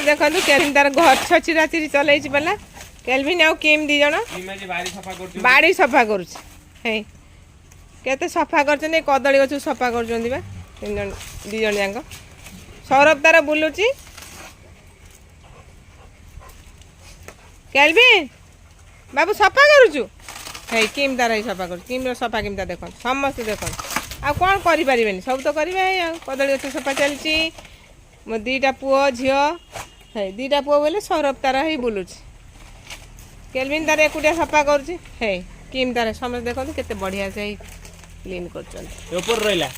देखो केल्विन तार घर चिरा चिरी चल पला केल्विन आउ किम दी जण बाड़ी सफा कर केते सफा कर कदली गछ सफा कर दी जण जाक सौरभ तार बुलुची केल्विन बाबू सफा करुचु है किम तार सफा कर किम सफा किमता देख समस्त देख आ कौन करें सब तो करेंगे कदली गछ सफा चलती मो दीटा पुओ झील है दीटा पुओ बोले सौरभ तार ही बुलुची केल्विन तार एकुटिया सफा करुच्ची है किम तार समस्त देखते केते बढ़िया से क्लीन कर ऊपर रहा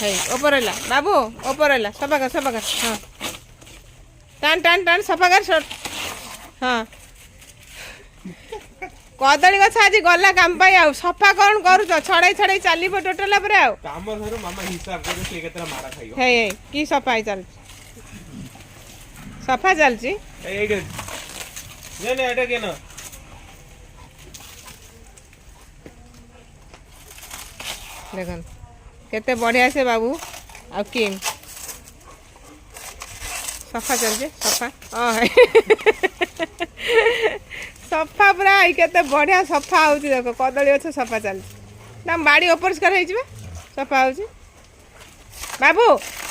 है ऊपर रहा बाबू ऊपर रहा सफा कर हाँ टान टान टान सफा कर हाँ कदली गछ आज गला काम पाई आ सफा कौन करुच छड़ाई छड़ाई चलो टोटल है कि सफाई चल सफा चलती देखन केते बढ़िया से बाबू आ किम सफा चलছে सफा सफा पूरा केते बढ़िया सफा होची देखो कदली गछ सफा चलছে ना बाड़ी अपरिष्कार होई जिवे सफा होची बाबू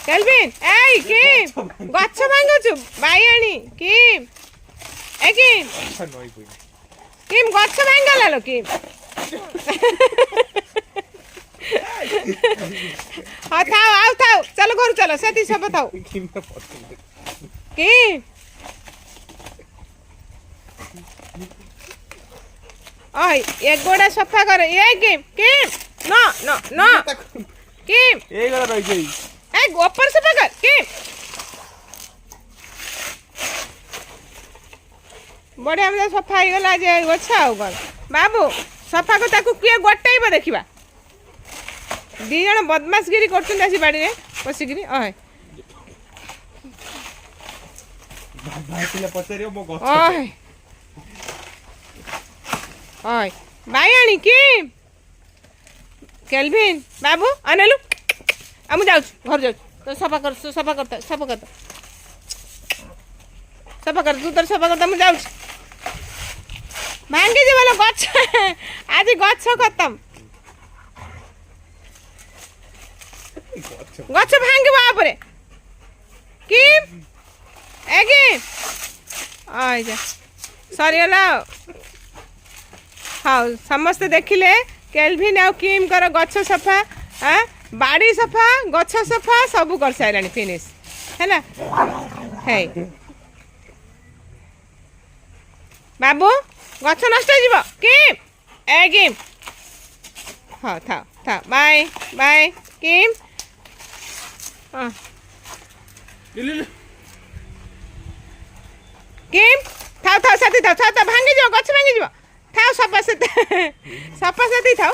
केल्विन एई किम गछ भांगुछु बाईआणी किम ए किम गछ भांगला लो किम हाँ थाओ चलो घर चलो से सब थाओ कि एक गोड़ा सफा कर ये किम किम नो नो नो किम ए गला रही गई ए ऊपर सफा कर किम बढ़िया मजा सफा हो गला जे अच्छा हो गल बाबू सफा को ताकू किए गोटाइब देखिबा दी जण बदमाशगिरी करछन आसी बाड़ी रे पसिगिरी ओय भाई पिला पचरियो मो गछ ओय ओय बाईआणी की केल्विन बाबू अनलु हम जाऊ घर जाऊ तो सफा कर तू तर सफा कर हम जाऊ भांगी जे वाला गछ आज गछ खत्म गछ भांगे बापरे कि एगे आइ जा सरीगला हाँ समस्त देखिले केल्विन आउ किम कर गछ सफा हाँ बाड़ी सफा गछ सफा सब कर सारा फिनिश है ना है बाबू गछ नष्ट हो किम ए किम हाँ था बाय बाय किम किम थाओ साथी थाओ भांगी जाओ गछ भांगी जाओ थाओ सफा साथी थाओ